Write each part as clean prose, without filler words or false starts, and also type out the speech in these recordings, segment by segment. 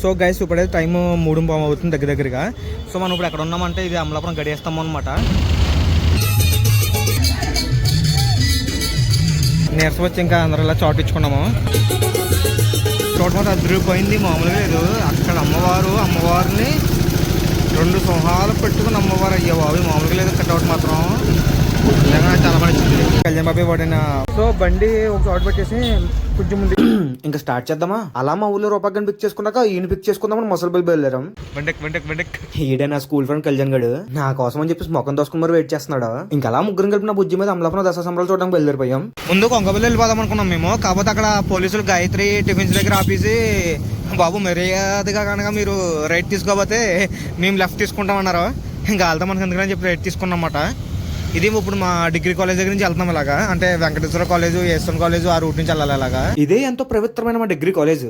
So guys ఇప్పుడైతే time 3:15 అవుతుంది దగ్గరగా. సో మనం ఇప్పుడు ఎక్కడ ఉన్నామంటే ఇది అమలాపురం గడియేస్తాము అనమాట. నీరసం వచ్చి ఇంకా అందరూ ఇలా చోటు ఇచ్చుకున్నాము. చోటు మాత్రం అదిరిపోయింది, మామూలుగా లేదు. అక్కడ అమ్మవారిని 2 సింహాలు పెట్టుకుని అమ్మవారు అయ్యే బాబు, మామూలుగా లేదు. కట్అవుట్ మాత్రం నిజంగా చాలా బాగా నచ్చింది. కళ్యాణ్ బాబు వాడిన. సో బండి ఒక చోట పెట్టేసి కొంచెం ముందు ఇంకా స్టార్ట్ చేద్దామా. అలా మా ఊళ్ళో రూపాయని పిక్ చేసుకున్నాక ఈయన పిక్ చేసుకుందామని ముసలిపల్లి బయలుదేరాం. ఈడే నా స్కూల్ ఫ్రెండ్ కళ్యాణ్ గడు నా కోసం అని చెప్పేసి మొఖం దోసుకుని మరి వెయిట్ చేస్తున్నాడు. ఇంకా అలా ముగ్గురు కలిపి నా బుజ్జి మీద అమలాపురం దసరా సంబరాలు చూడడానికి బయలుదేరిపోయాం. ముందు కొంగపల్లి వెళ్ళిపోదాం అనుకున్నాం మేము. కాకపోతే అక్కడ పోలీసులు గాయత్రి టిఫిన్స్ దగ్గర ఆపేసి బాబు మర్యాదగా కనుక మీరు రైట్ తీసుకోకపోతే మేము లెఫ్ట్ తీసుకుంటామన్నారు. ఇంకా వెళ్తాం మనకి ఎందుకని చెప్పి రైట్ తీసుకున్నమాట. ఇది ఇప్పుడు మా డిగ్రీ కాలేజ్ దగ్గర నుంచి వెళ్తున్నాం ఇలాగా. అంటే వెంకటేశ్వర కాలేజ్, ఎస్ఎన్ కాలేజ్ ఆ రూట్ నుంచి వెళ్ళాలి ఇలాగా. ఇదే ఎంతో పవిత్రమైన మా డిగ్రీ కాలేజ్.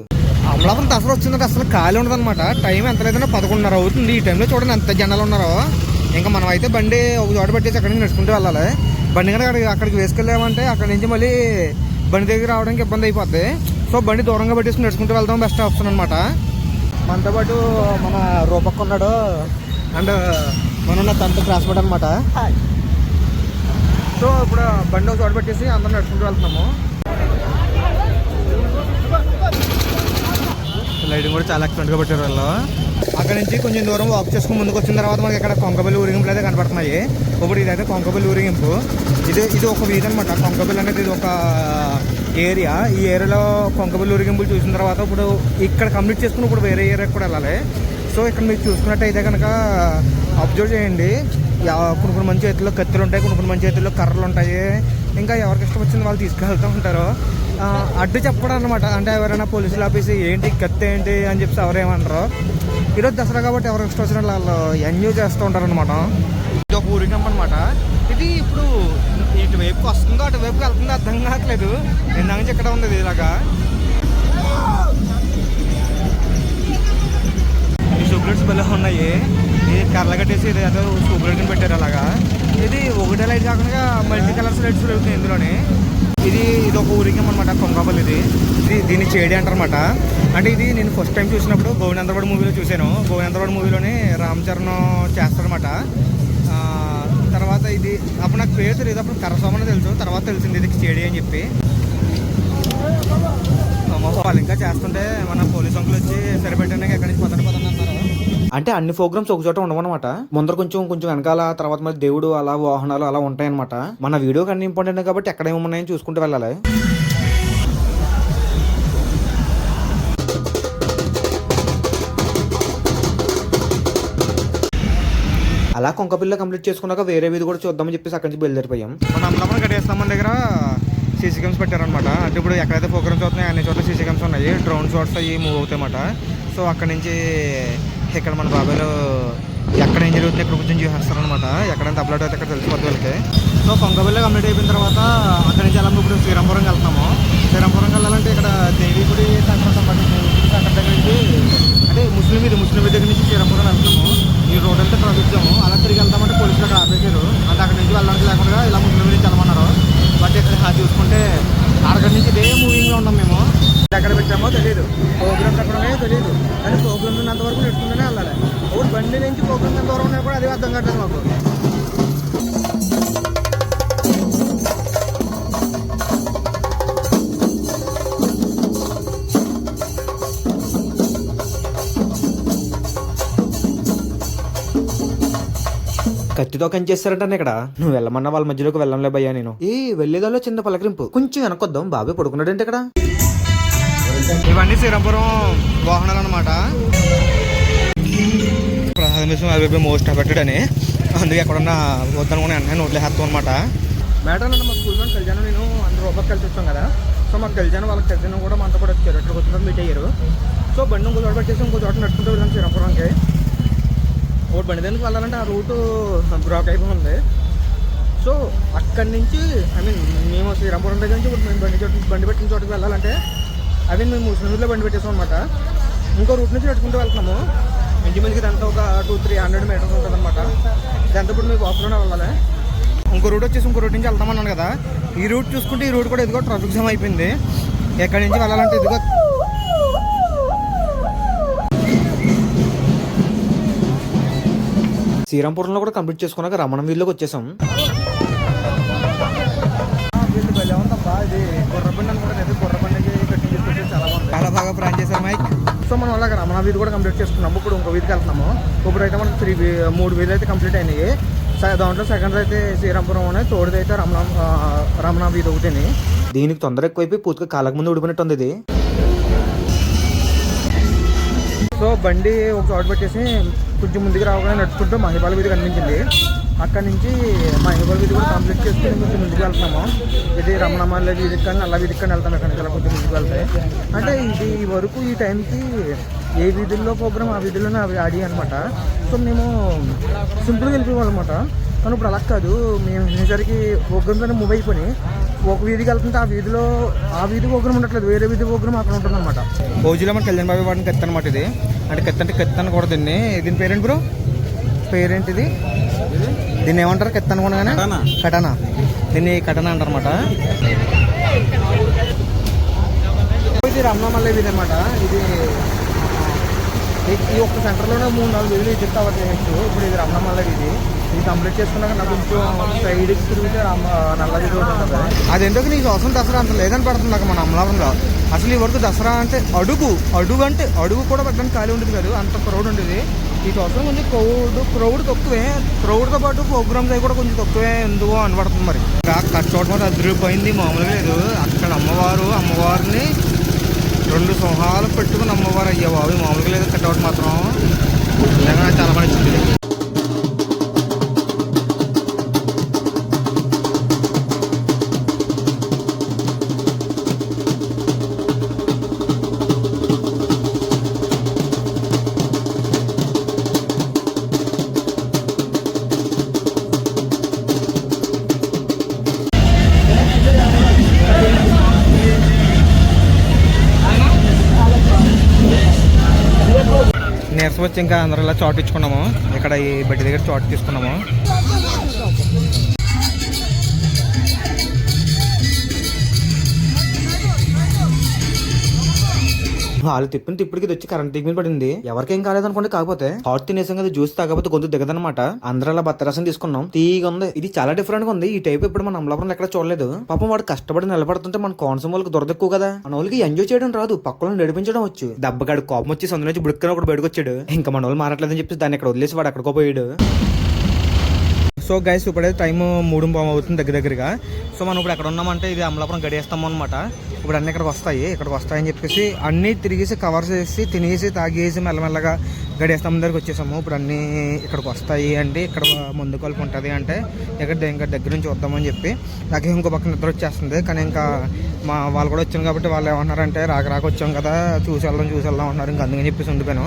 అమలాపురం దసరా వచ్చిందంటే అసలు ఖాళీ ఉండదు అనమాట. టైం ఎంత లేదన్నా 11:30 అవుతుంది. ఈ టైంలో చూడండి ఎంత జనాలు ఉన్నారో. ఇంకా మనం అయితే బండి ఒక చోట పెట్టేసి అక్కడి నుంచి నడుచుకుంటూ వెళ్ళాలి. బండి కనుక అక్కడికి వేసుకెళ్ళామంటే అక్కడి నుంచి మళ్ళీ బండి దగ్గర రావడానికి ఇబ్బంది అయిపోద్ది. సో బండి దూరంగా పెట్టేసి నడుచుకుంటూ వెళ్తాం బెస్ట్ ఆప్షన్ అనమాట. మనతో పాటు మన రూపక్ ఉన్నాడు అండ్ మన తంత క్లాస్మేట్ అనమాట. సో ఇప్పుడు బండి ఒక చోట పెట్టేసి అందరం నడుచుకుంటూ వెళ్తున్నాము. లైటింగ్ కూడా చాలా ఎక్స్పెంట్గా పెట్టారు వాళ్ళు. అక్కడ నుంచి కొంచెం దూరం వాక్ చేసుకుని ముందుకు వచ్చిన తర్వాత మనకి ఇక్కడ కొంకపల్లి ఊరేగింపులు అయితే కనపడుతున్నాయి. ఇప్పుడు ఇదైతే కొంకపల్లి ఊరేగింపు. ఇది ఒక వీధి అనమాట. కొంకపల్లి అనేది ఇది ఒక ఏరియా. ఈ ఏరియాలో కొంకపల్లి ఊరేగింపులు చూసిన తర్వాత ఇప్పుడు ఇక్కడ కంప్లీట్ చేసుకుని ఇప్పుడు వేరే ఏరియాకి కూడా వెళ్ళాలి. సో ఇక్కడ మీరు చూసుకున్నట్టయితే కనుక అబ్జర్వ్ చేయండి. కొన్ని మంచి చేతుల్లో కత్తులు ఉంటాయి, కొన్ని మంచి చేతుల్లో కర్రలు ఉంటాయి. ఇంకా ఎవరికి ఇష్టం వచ్చింది వాళ్ళు తీసుకెళ్తూ ఉంటారు. అడ్డు చెప్పడం అనమాట. అంటే ఎవరైనా పోలీసులు ఆపేసి ఏంటి కత్తి ఏంటి అని చెప్పి ఎవరేమన్నారు. ఈరోజు దసరా కాబట్టి ఎవరికి ఇష్టం వచ్చిన వాళ్ళు ఎంజాయ్ చేస్తూ ఉంటారు అనమాట. ఇది ఒక ఊరికం అనమాట. ఇది ఇప్పుడు ఇటువైపుకి వస్తుందో అటువైపుకి వెళ్తుందో అర్థం కావట్లేదు. ఇందాక నుంచి ఇక్కడ ఉంది ఇలాగా. ఈ సూపర్లైట్స్ భలే ఉన్నాయి. ఇది కర్రలు కట్టేసి ఇది ఏదో సూపర్లైట్ని పెట్టారు అలాగా. ఇది ఒకటే లైట్ కాకుండా మల్టీ కలర్స్ లైట్స్ వెళ్తున్నాయి ఇందులోనే. ఇది ఒక ఊరికం అనమాట కొంగపల్లి. దీన్ని చేడి అంటారనమాట. అంటే ఇది నేను ఫస్ట్ టైం చూసినప్పుడు గోవిందరావుడు మూవీలో చూశాను. గోవిందరావుడు మూవీలోనే రామ్ చరణ్ చేస్తారనమాట. తర్వాత ఇది అప్పుడు నాకు పేరు తెలియదు. అప్పుడు కర్రసోమని తెలుసు, తర్వాత తెలిసింది ఇది చేడి అని చెప్పి. వాళ్ళు ఇంకా చేస్తుంటే మన పోలీస్ అంకులు వచ్చి సరిపెట్టడానికి ఎక్కడి నుంచి పదండి అన్నారు. అంటే అన్ని ప్రోగ్రామ్స్ ఒక చోట ఉండవన్నమాట. ముందర కొంచెం వెనకాల, తర్వాత మరి దేవుడు అలా వాహనాలు అలా ఉంటాయన్నమాట. మన వీడియోకి అన్ని ఇంపార్టెంట్ కాబట్టి ఎక్కడ ఏమున్నాయని చూసుకుంటూ వెళ్ళాలి. అలా కొంకపిల్ల కంప్లీట్ చేసుకున్నాక వేరే వీధి కూడా చూద్దామని చెప్పేసి అక్కడి నుంచి బయలుదేరిపోయాం. మన అమలాపురం గడియేస్తామని దగ్గర సీసీ కెమ్స్ పెట్టారనమాట. అంటే ఇప్పుడు ఎక్కడైతే ప్రోగ్రామ్స్ అవుతున్నాయి అన్ని చోట్ల సీసీ కెమ్స్ ఉన్నాయి. డ్రోన్ షాట్స్ అవి మూవ్ అవుతాయి అన్నమాట. సో అక్కడి నుంచి ఇక్కడ మన బాబాయ్లో ఎక్కడ ఏం జరుగుతుంది ఇక్కడ కొంచెం చూసేస్తారనమాట. ఎక్కడైనా అప్లోడ్ అయితే అక్కడ తెలిసిపోతే వెళ్తే. సో కొంగపల్లి కంప్లీట్ అయిపోయిన తర్వాత అక్కడి నుంచి అలా ఇప్పుడు శ్రీరాంపురం వెళ్తున్నాము. శ్రీరాంపురం వెళ్ళాలంటే ఇక్కడ దేవి గుడి సెంటర్ దగ్గర నుంచి అంటే ముస్లిం వీధి దగ్గర నుంచి శ్రీరాంపురం వెళ్తున్నాము. ఈ రోడ్ అంతా ట్రాఫిక్చాము. అలా తిరిగి వెళ్తామంటే పోలీసులు అక్కడ ఆపేశారు. అంటే అక్కడి నుంచి వెళ్ళడానికి లేకుండా ఇలా ముస్లిం వీధి నుంచి వెళ్ళమన్నారు. బట్ ఇక్కడ చూసుకుంటే అక్కడి నుంచి ఇదే మూవింగ్లో ఉన్నాం మేము. ఎక్కడ పెట్టామో తెలియదు, ప్రోగ్రామ్స్ ఎక్కడ ఉన్నాయో తెలియదు. కానీ ప్రోగ్రామ్స్ ఉన్నంతవరకు నెట్టుకుంటూనే వెళ్ళాలి. ఒకటి బండి నుంచి ప్రోగ్రామ్స్ ఎంత దూరం ఉన్నాయో కూడా అదే అర్థం కావట్లేదు మాకు. కత్తితో కంచేస్తారంటే ఇక్కడ నువ్వు వెళ్ళమన్నా వాళ్ళ మధ్యలోకి వెళ్ళంలే భయ్యా. నేను వెళ్ళేదాలో చిన్న పలకరింపు కొంచెం వెనకొద్దాం. బాబాయ్ పడుకున్నాడు అంటే ఇక్కడ. ఇవన్నీ శ్రీరాంపురం వాహనాలు అనమాట. ప్రసాదం విషయం అవి మోస్ట్ అఫెక్టెడ్ అని అందుకే ఎక్కడన్నా వద్దనుకుని వెంటనే నోట్లో వేస్తాం అనమాట. మేడం అంటే మా స్కూల్ నుంచి కలిసాను నేను. అందరూ రూపాయలు కలిసి వచ్చాం కదా. సో మాకు కలిసాను వాళ్ళకి కలిసిన కూడా మనతో కూడా వచ్చారు. ఎక్కడికి వచ్చిన మీట్ అయ్యారు. సో బండి ఇంకో చోట పెట్టేసి ఇంకో చోట నడుచుకుంటూ వెళ్ళాం శ్రీరాంపురంకి. ఒకటి బండి దగ్గరికి వెళ్ళాలంటే ఆ రూటు బ్లాక్ అయిపోయింది. సో అక్కడి నుంచి మేము శ్రీరాంపురం దగ్గర నుంచి ఇప్పుడు మేము బండి పెట్టిన చోటుకి వెళ్ళాలంటే మేము ముస్లింలో బండి పెట్టేసాం అనమాట. ఇంకో రూట్ నుంచి నడుచుకుంటూ వెళ్తున్నాము. ఇంచుమించుకి దాంతో ఒక 200-300 మీటర్స్ ఉంటుంది అనమాట. దాంతో ఇప్పుడు మేము వాపులోనే వెళ్ళాలి. ఇంకో రూట్ వచ్చేసి ఇంకో రూట్ నుంచి వెళ్తామన్నాను కదా. ఈ రూట్ చూసుకుంటే ఈ రూట్ కూడా ఇదిగో ట్రాఫిక్ జామ్ అయిపోయింది. ఎక్కడి నుంచి వెళ్ళాలంటే ఇదిగో శ్రీరాంపురంలో కూడా కంప్లీట్ చేసుకున్నాక రమణ వీధిలోకి వచ్చేసాం. చాలా బాగా ప్లాన్ చేశారు మైక్. సో మనం అలాగే రమణ వీధి కూడా కంప్లీట్ చేసుకున్నాము. ఇప్పుడు ఇంకో వీధికి వెళ్తున్నాము. ఇప్పుడైతే మనకు 3 వీధులు అయితే కంప్లీట్ అయినాయి. దాంట్లో సెకండ్ అయితే శ్రీరాంపురం అనే, తోడుది అయితే రమణ వీధి ఒకటిని. దీనికి తొందర ఎక్కువైపోయి పూర్తిగా కాలకు ముందు ఉడిపోయినట్టు ఉంది ఇది. సో బండి ఒక చోట పెట్టేసి కొంచెం ముందుకు రావగానే నడుచుకుంటూ మహిపాల వీధి కనిపించింది. అక్కడి నుంచి మహిపాల వీధి కూడా కంప్లీట్ చేసుకుని కొంచెం ముందుకు వెళ్తున్నాము. ఇది రమణమాల వీధికి కానీ నల్ల వీధికి కానీ వెళ్తాం. ఎక్కడికి వెళ్ళి కొంచెం ముందుకు వెళ్తాయి. అంటే ఇది వరకు ఈ టైంకి ఏ వీధుల్లో ప్రోగ్రామ్ ఆ వీధుల్లోనే అవి ఆడి అనమాట. సో మేము సింపుల్గా వెళ్ళిపోయాం అనమాట. కానీ ఇప్పుడు అలా కాదు, మేము వెళ్ళేసరికి ప్రోగ్రామ్తోనే మూవ్ అయిపోయి ఒక వీధికి వెళ్తుంటే ఆ వీధి ప్రోగ్రామ్ ఉండట్లేదు, వేరే వీధి ప్రోగ్రామ్ అక్కడ ఉంటుంది అనమాట. భోజీలో మన కళ్యాణ్ బాబు వాడిని కెత్త అనమాట. ఇది అంటే కెత్త అని కూడా దీని పేరేంటి బ్రో? పేరేంటిది? దీన్ని ఏమంటారు? కెత్త అనుకున్నాగానే కటానా. దీన్ని కటానా అంటారు అనమాట. ఇది రమణమల్ల వీధి అనమాట. ఇది ఈ ఒక్క సెంటర్లోనే 3-4 వీధులు ఇది కవర్ చేయొచ్చు. ఇప్పుడు ఇది రమణమల్ల వీధి. ఇది కంప్లీట్ చేసుకున్నాక నాకు కొంచెం సైడ్కి తిరిగితే నల్ల వీధి ఉంటుంది. అదెందుకు నీకు అవసరం దసరా అంత లేదని పడుతుంది నాకు మన అమలాపురంలో. అసలు ఈ వరకు దసరా అంటే అడుగు కూడా పెట్టడానికి ఖాళీ ఉండేది కాదు, అంత క్రౌడ్ ఉండేది. ఈ సంవత్సరం కొంచెం క్రౌడ్ తక్కువే. క్రౌడ్తో పాటు ప్రోగ్రామ్స్ అవి కూడా కొంచెం తక్కువే ఎందుకో అనిపడుతుంది. మరి కట్టోట మాత్రం అదిరిపోయింది, మామూలుగా లేదు. అక్కడ అమ్మవారిని 2 సింహాలు పెట్టుకుని అమ్మవారు అయ్యా బాబు, మామూలుగా లేదు. కట్టోట మాత్రం నిజంగా చాలా బాగా నచ్చింది. నీరసం వచ్చి ఇంకా అందరూ ఇలా చాట్ ఇచ్చుకున్నాము. ఇక్కడ ఈ బడ్డీ దగ్గర చాట్ తీసుకున్నాము. వాళ్ళు తిప్పటికి వచ్చి కరెంట్ టీవీ మీద పడింది. ఎవరికేం కాలేదనుకోండి, కాకపోతే హాట్ తినేసాం కదా, జ్యూస్ తాగకపోతే గొంతు దిగదనమాట. అందరూ అలా బత్తరసం తీసుకున్నాం. తీగా ఉంది. ఇది చాలా డిఫరెంట్ గా ఉంది. ఈ టైప్ ఇప్పుడు మన అమలాపురం ఎక్కడ చూడలేదు. పాపం వాడు కష్టపడి నిలబడుతుంటే మన కోనసీమ వాళ్ళకి దొరదెక్కువ కదా, మన వాళ్ళకి ఎంజాయ్ చేయడం రాదు, పక్కన నడిపించడం వచ్చు. దెబ్బగాడు కోపం వచ్చి సందు నుంచి బుడుక్కన ఒకటి బయటకు వచ్చాడు. ఇంకా మన వాళ్ళు మారట్లేదని చెప్పి దాన్ని ఇక్కడ వదిలేసి వాడు అక్కడికో పోయాడు. సో గైస్ ఇప్పుడైతే టైం 3:15 అవుతుంది దగ్గరగా. సో మనం ఇప్పుడు ఎక్కడ ఉన్నామంటే ఇది అమలాపురం గడియేస్తాము అనమాట. ఇప్పుడు అన్నీ ఇక్కడికి వస్తాయని చెప్పేసి అన్నీ తిరిగేసి కవర్ చేసి తినేసి తాగేసి మెల్లమెల్లగా గడియేస్తాం దగ్గరికి వచ్చేసాము. ఇప్పుడు అన్నీ ఇక్కడికి వస్తాయి అంటే ఇక్కడ ముందు కలుపు ఉంటుంది అంటే ఇంకా దగ్గర నుంచి వద్దామని చెప్పి నాకు ఇంకో పక్కన నిద్ర వచ్చేస్తుంది. కానీ ఇంకా మా వాళ్ళు కూడా వచ్చాను కాబట్టి వాళ్ళు ఏమన్నారంటే రాక వచ్చాం కదా, చూసి వెళ్దాం అన్నారు. ఇంకా అందుకని చెప్పేసి ఉండిపోయాను.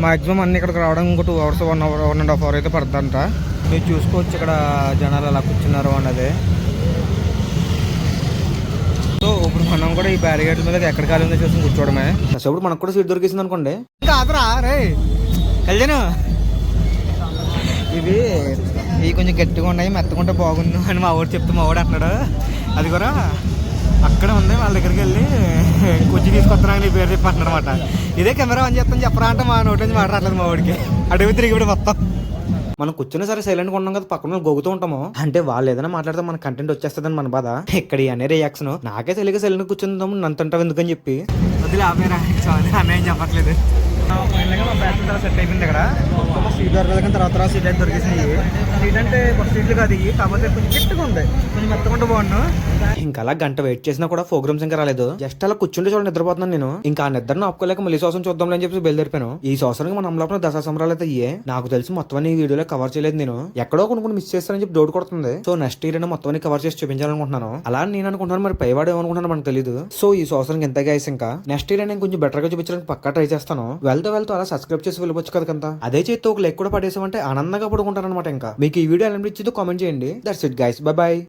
మాక్సిమం అన్నీ ఇక్కడికి రావడం ఇంకో 2 hours 1.5 hour అయితే పడుతుందంట. మీరు చూసుకోవచ్చు ఇక్కడ జనాలు ఎలా కూర్చున్నారు అన్నది. సో ఇప్పుడు మనం కూడా ఈ బ్యారిగేట్ల మీద ఎక్కడ ఖాళీ ఉందో చూసి కూర్చోవడమే. ఇప్పుడు మనకు కూడా సీట్ దొరికేసింది అనుకోండి. కాదురా రే కళ్యాణ్, ఇవి కొంచెం గట్టిగా ఉన్నాయి, మెత్తకుంటే బాగుండు అని మా వాడు చెప్తే మా వాడు అంటున్నాడు. అది కూడా అక్కడ ఉంది. వాళ్ళ దగ్గరికి వెళ్ళి కుర్చీ తీసుకొస్తున్నాను నీ పేరు చెప్పి అంటున్నాడు అనమాట. ఇదే కెమెరా ఆన్ చేస్తాను చెప్పరా అంటే మా నోటి నుంచి మాట్లాడలేదు మా వాడికి. అడుగు తిరిగి మొత్తం మనం కూర్చున్నా సరే సైలెంట్ గా ఉన్నాం కదా, పక్కన గోగుతూ ఉంటాము. అంటే వాళ్ళు ఏదైనా మాట్లాడితే మన కంటెంట్ వచ్చేస్తుందని మన బాధ. ఇక్కడ అనే రియాక్షన్ నాకే తెలియక సైలెంట్ కూర్చుందాము నంతంటావు ఎందుకని చెప్పి వదిలే ఆపేరా అన్నయ్య చెప్పట్లేదు. సెట్ అయిపోయింది ఇక్కడ సీట్ దొరకదు. తర్వాత సీట్ అయితే దొరికేసినాయి. సీట్ అంటే కొత్త సీట్లు కాదు ఇవి, కాకపోతే కొంచెం గట్టిగా ఉంది, కొంచెం మెత్తకుండా బాగున్నాను. ఇంకా అలా గంట వెయిట్ చేసినా కూడా ప్రోగ్రామ్స్ ఇంకా రాలేదు. జస్ట్ అలా కూర్చుంటే చూడండి నిద్రపోతున్నాను నేను. ఇంకా ఆ నిద్రను ఆపుకోలేక మళ్ళీ సంవత్సరం చూద్దాం అని చెప్పి బయలుదేరిపోయాను. ఈ సంవత్సరానికి మన అమలాపురం దసరా సంబరాలు అయితే ఇయ్యే. నాకు తెలిసి మొత్తం ఈ వీడియోలో కవర్ చేయలేదు నేను. ఎక్కడో కొన్ని మిస్ చేస్తానని చెప్పి డౌట్ కొడుతుంది. సో నెక్స్ట్ ఇయర్ అయినా మొత్తం కవర్ చేసి చూపించాలనుకుంటున్నాను. అలా నేను అనుకుంటున్నాను, మరి పైవాడు ఏమనుకుంటున్నాను మనకు తెలియదు. సో ఈ సంవత్సరానికి ఎంత గైస్ ఇంకా నెక్స్ట్ ఇయర్ నేను కొంచెం బెటర్ గా చూపించడానికి పక్కా ట్రై చేస్తాను. వెళ్తూ అలా సబ్స్క్రైబ్ చేసి వెళ్ళవచ్చు కదా. అదే చేతి ఒక లైక్ కూడా పడేసామంటే ఆనందంగా పడుకుంటాను అనమాట. ఇంకా మీకు ఈ వీడియో ఎలా అనిపించిందో కామెంట్ చేయండి. That's it guys, by by.